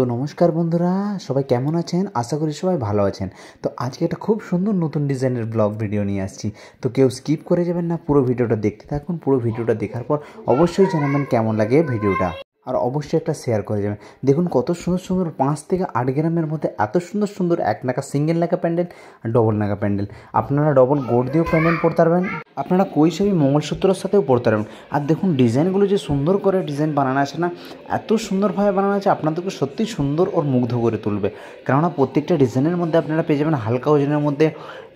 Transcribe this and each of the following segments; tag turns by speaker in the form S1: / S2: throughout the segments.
S1: তো নমস্কার বন্ধুরা, সবাই কেমন আছেন? আশা করি সবাই ভালো আছেন। তো আজকে একটা খুব সুন্দর নতুন ডিজাইনের ব্লগ ভিডিও নিয়ে আসছি। তো কেউ স্কিপ করে যাবেন না, পুরো ভিডিওটা দেখতে থাকুন। পুরো ভিডিওটা দেখার পর অবশ্যই জানাবেন কেমন লাগে ভিডিওটা, আর অবশ্যই একটা শেয়ার করে যাবেন। দেখুন কত সুন্দর সুন্দর 5 থেকে 8 গ্রামের মধ্যে এত সুন্দর সুন্দর এক নাকা সিঙ্গেল নাকা প্যান্ডেল আর ডবল নাকা প্যান্ডেল। আপনারা ডবল গোট দিয়েও প্যান্ডেল পরতে পারবেন, আপনারা কৈশাবী মঙ্গলসূত্রের সাথেও পরতে পারবেন। আর দেখুন ডিজাইনগুলো যে সুন্দর করে ডিজাইন বানানো আছে না, এত সুন্দরভাবে বানানো আছে আপনাদেরকে সত্যি সুন্দর ওর মুগ্ধ করে তুলবে। কেননা প্রত্যেকটা ডিজাইনের মধ্যে আপনারা পেয়ে যাবেন হালকা ওজনের মধ্যে।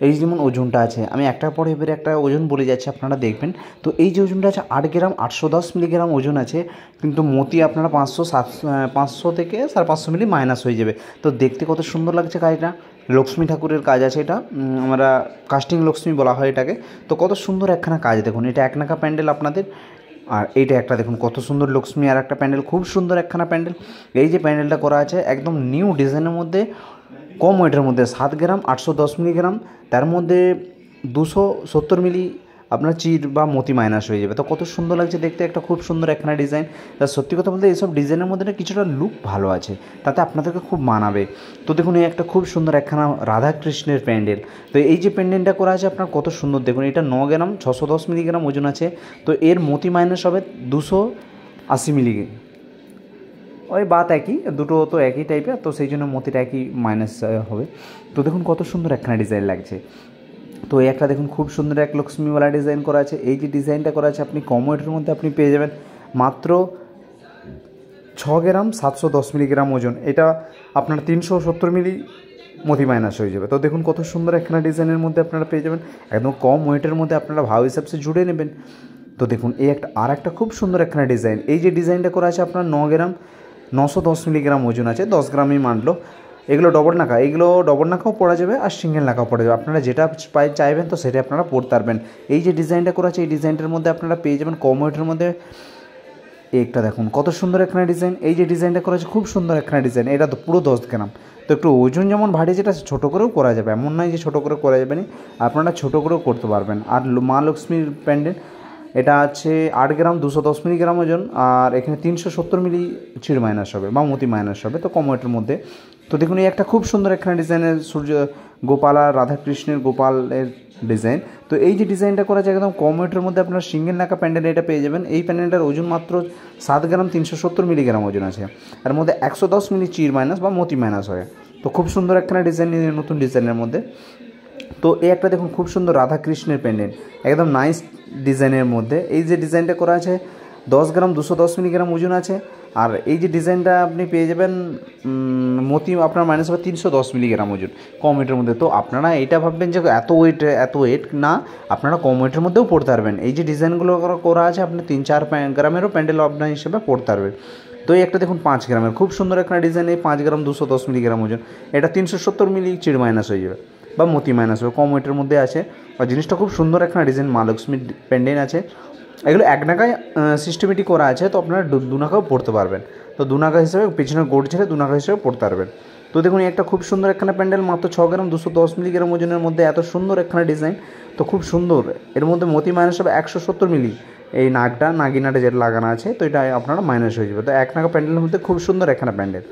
S1: এই যেমন ওজনটা আছে, আমি একটার পরে এবারে একটা ওজন বলে যাচ্ছি, আপনারা দেখবেন। তো এই যে ওজনটা আছে 8 গ্রাম 810 মিলিগ্রাম ওজন আছে, কিন্তু মতি আপনারা 500 থেকে 550 মিলি মাইনাস হয়ে যাবে। তো দেখতে কত সুন্দর লাগছে কাজটা। লক্ষ্মী ঠাকুরের কাজ আছে, এটা আমরা কাস্টিং লক্ষ্মী বলা হয় এটাকে। তো কত সুন্দর একখানা কাজ দেখুন, এটা এক নাকা প্যান্ডেল আপনাদের। আর এইটা একটা দেখুন কত সুন্দর লক্ষ্মী আর একটা প্যান্ডেল, খুব সুন্দর একখানা প্যান্ডেল। এই যে প্যান্ডেলটা করা আছে একদম নিউ ডিজাইনের মধ্যে, কম ওয়েটের মধ্যে 7 গ্রাম 810 মিলিগ্রাম, তার মধ্যে 270 মিলি আপনার চির বা মতি মাইনাস হয়ে যাবে। তো কত সুন্দর লাগছে দেখতে, একটা খুব সুন্দর একখানা ডিজাইন। তা সত্যি কথা বলতে এইসব ডিজাইনের মধ্যে না কিছুটা লুক ভালো আছে, তাতে আপনাদেরকে খুব মানাবে। তো দেখুন এই একটা খুব সুন্দর একখানা রাধাকৃষ্ণের প্যান্ডেল। তো এই যে প্যান্ডেলটা করা আছে আপনার কত সুন্দর দেখুন, এটা 9 গ্রাম 610 মিলিগ্রাম ওজন আছে। তো এর মতি মাইনাস হবে 280 মিলিগ্রাম। ওই বাত একই, দুটো তো একই টাইপের, তো সেই জন্য মতিটা একই মাইনাস হবে। তো দেখুন কত সুন্দর একখানা ডিজাইন লাগছে। তো এই একটা দেখুন খুব সুন্দর এক লক্ষ্মীওয়ালা ডিজাইন করা আছে। এই যে ডিজাইনটা করা আছে আপনি কম ওয়েটের মধ্যে আপনি পেয়ে যাবেন মাত্র 6 গ্রাম 710 মিলিগ্রাম ওজন। এটা আপনার 370 মিলি মতি মাইনাস হয়ে যাবে। তো দেখুন কত সুন্দর একখানা ডিজাইনের মধ্যে আপনারা পেয়ে যাবেন, একদম কম ওয়েটের মধ্যে আপনারা ভাও হিসাবে জুড়ে নেবেন। তো দেখুন এই একটা আর একটা খুব সুন্দর একখানা ডিজাইন। এই যে ডিজাইনটা করা আছে আপনার 9 গ্রাম 910 মিলিগ্রাম ওজন আছে, 10 গ্রামই মানলো। এগুলো ডবল নাকা, এগুলো ডবল নাকাও পরা যাবে আর সিঙ্গেল নাকাও পরা যাবে, আপনারা যেটা চাইবেন তো সেটা আপনারা পরতে পারবেন। এই যে ডিজাইনটা করা আছে এই ডিজাইনটার মধ্যে আপনারা পেয়ে যাবেন কম ওয়েটের মধ্যে। একটা দেখুন কত সুন্দর একখানা ডিজাইন। এই যে ডিজাইনটা করা আছে খুব সুন্দর একখানা ডিজাইন, এটা তো পুরো 10 গ্রাম। তো একটু ওজন যেমন ভারী, যেটা ছোটো করেও করা যাবে, এমন নয় যে ছোটো করে করা যাবে না, আপনারা ছোটো করেও করতে পারবেন। আর মা লক্ষ্মীর প্যান্ডেল, এটা আছে 8 গ্রাম 210 মিলিগ্রাম ওজন, আর এখানে 370 মিলি চিড় মাইনাস হবে বা মতি মাইনাস হবে, তো কম ওয়েটের মধ্যে। তো দেখুন এই একটা খুব সুন্দর একখানা ডিজাইনের সূর্য গোপাল আর রাধাকৃষ্ণের গোপালের ডিজাইন। তো এই যে ডিজাইনটা করা যায় একদম কম ওয়েটের মধ্যে আপনারা সিঙ্গেল নাকা প্যান্ডেল এটা পেয়ে যাবেন। এই প্যান্ডেলটার ওজন মাত্র 7 গ্রাম 370 মিলিগ্রাম ওজন আছে, এর মধ্যে 110 মিলি চিড় মাইনাস বা মতি মাইনাস হয়। তো খুব সুন্দর একখানা ডিজাইন, নতুন ডিজাইনের মধ্যে। তো এই একটা দেখুন খুব সুন্দর রাধাকৃষ্ণের প্যান্ডেল, একদম নাইস ডিজাইনের মধ্যে। এই যে ডিজাইনটা করা আছে 10 গ্রাম 210 মিলিগ্রাম ওজন আছে, আর এই যে ডিজাইনটা আপনি পেয়ে যাবেন মতি আপনার মাইনাস হবে 310 মিলিগ্রাম ওজন, কম ওয়েটের মধ্যে। তো আপনারা এইটা ভাববেন যে এত ওয়েট না, আপনারা কম ওয়েটের মধ্যেও পড়তে পারবেন। এই যে ডিজাইনগুলো করা আছে আপনি 3-4 গ্রামেরও প্যান্ডেল আপনার হিসেবে পড়তে পারবেন। তো এই একটা দেখুন 5 গ্রামের খুব সুন্দর একটা ডিজাইন, এই 5 গ্রাম 210 মিলিগ্রাম ওজন, এটা 370 মিলি চিড় মাইনাস হয়ে যাবে বা মতি মাইনাস হবে, কম ওয়েটের মধ্যে আছে। আর জিনিসটা খুব সুন্দর একটা ডিজাইন, মা লক্ষ্মীর প্যান্ডেল আছে। এগুলো এক নাকায় সিস্টেমেটিক করা আছে, তো আপনারা দু নাকাও পড়তে পারবেন। তো দু নাকা হিসেবে পিছনে গোট ছেড়ে দু নাকা হিসেবে পড়তে পারবেন। তো দেখুন একটা খুব সুন্দর একখানা প্যান্ডেল, মাত্র 6 গ্রাম 210 মিলিগ্রাম ওজনের মধ্যে এত সুন্দর একখানা ডিজাইন। তো খুব সুন্দর, এর মধ্যে মতি মাইনাস হবে 170 মিলি। এই নাকটা নাগিনাটা যেটা লাগানো আছে, তো এটা আপনারা মাইনাস হয়ে যাবে। তো এক নাকা প্যান্ডেলের মধ্যে খুব সুন্দর একখানা প্যান্ডেল,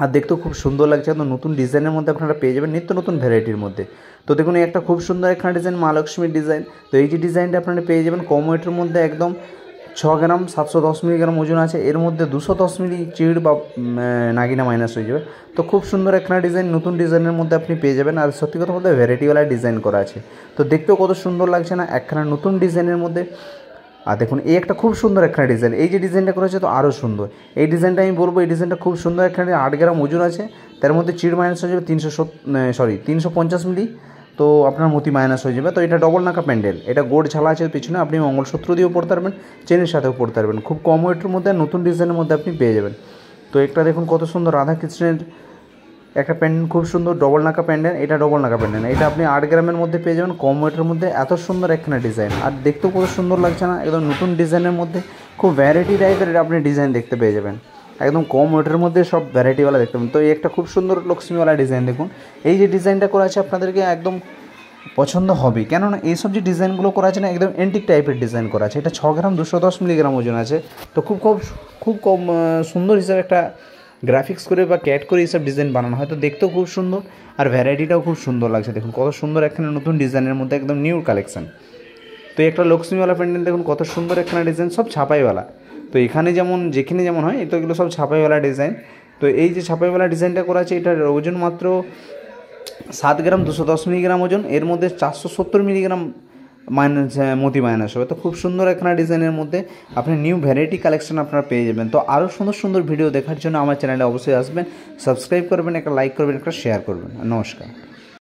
S1: আর দেখতেও খুব সুন্দর লাগছে। একদম নতুন ডিজাইনের মধ্যে আপনারা পেয়ে যাবেন, নিত্য নতুন ভ্যারাইটির মধ্যে। তো দেখুন এই একটা খুব সুন্দর একখানা ডিজাইন, মা লক্ষ্মীর ডিজাইন। তো এই যে ডিজাইনটা আপনারা পেয়ে যাবেন কম ওয়েটের মধ্যে, একদম 6 গ্রাম 710 মিলিগ্রাম ওজন আছে, এর মধ্যে 210 মিলি চিড় বা নাগিনা মাইনাস হয়ে যাবে। তো খুব সুন্দর একখানা ডিজাইন, নতুন ডিজাইনের মধ্যে আপনি পেয়ে যাবেন। আর সত্যি কথা বলতে ভ্যারাইটিওয়ালা ডিজাইন করা আছে, তো দেখতেও কত সুন্দর লাগছে না একখানা নতুন ডিজাইনের মধ্যে। আর দেখুন এই একটা খুব সুন্দর একখানা ডিজাইন, এই যে ডিজাইনটা করেছে তো আরও সুন্দর। এই ডিজাইনটা আমি বলবো, এই ডিজাইনটা খুব সুন্দর একখানা, 8 গ্রাম ওজন আছে, তার মধ্যে চিড় মাইনাস হয়ে যাবে 350 মিলি, তো আপনার মতি মাইনাস হয়ে যাবে। তো এটা ডবল নাকা প্যান্ডেল, এটা গোড় ঝালা আছে পিছনে, আপনি মঙ্গলসূত্র দিয়েও পড়তে পারবেন, চেনের সাথেও পড়তে পারবেন, খুব কম ওয়েটের মধ্যে নতুন ডিজাইনের মধ্যে আপনি পেয়ে যাবেন। তো একটা দেখুন কত সুন্দর রাধাকৃষ্ণের একটা প্যান্ডেল, খুব সুন্দর ডবল নাকা প্যান্ডেল, এটা ডবল নাকা প্যান্ডেল, এটা আপনি 8 গ্রামের মধ্যে পেয়ে যাবেন, কম ওয়েটের মধ্যে। এত সুন্দর একখানা ডিজাইন, আর দেখতেও কত সুন্দর লাগছে না, একদম নতুন ডিজাইনের মধ্যে, খুব ভ্যারাইটি টাইপের আপনি ডিজাইন দেখতে পেয়ে যাবেন, একদম কম ওয়েটের মধ্যে সব ভ্যারাইটিওয়ালা দেখতে পাবেন। তো এই একটা খুব সুন্দর লক্ষ্মীওয়ালা ডিজাইন দেখুন, এই যে ডিজাইনটা করা আছে আপনাদেরকে একদম পছন্দ হবে, কেননা এইসব যে ডিজাইনগুলো করা আছে না একদম এন্টিক টাইপের ডিজাইন করা আছে। এটা 6 গ্রাম 210 মিলিগ্রাম ওজন আছে, তো খুব কম সুন্দর হিসাবে একটা গ্রাফিক্স করে বা ক্যাট করে এইসব ডিজাইন বানানো হয়, তো দেখতেও খুব সুন্দর আর ভ্যারাইটিটাও খুব সুন্দর লাগছে। দেখুন কত সুন্দর এখানে নতুন ডিজাইনের মধ্যে একদম নিউ কালেকশান। তো একটা লক্ষ্মীওয়ালা প্যান্ডেল দেখুন কত সুন্দর একখানা ডিজাইন, সব ছাপাইওয়ালা। তো এখানে যেমন যেখানে যেমন হয়, তো এগুলো সব ছাপাইওয়ালা ডিজাইন। তো এই যে ছাপাইওয়ালা ডিজাইনটা করা আছে, এটার ওজন মাত্র 7 গ্রাম 210 মিলিগ্রাম ওজন। এর মধ্যে 470 মিলিগ্রাম মোতি মাইনাস হবে। তো খুব সুন্দর একখানা ডিজাইনের মধ্যে আপনি নিউ ভ্যারাইটি কালেকশন আপনারা পেয়ে যাবেন। তো আরও সুন্দর সুন্দর ভিডিও দেখার জন্য আমার চ্যানেলে অবশ্যই আসবেন, সাবস্ক্রাইব করবেন, একটা লাইক করবেন, একটা শেয়ার করবেন। নমস্কার।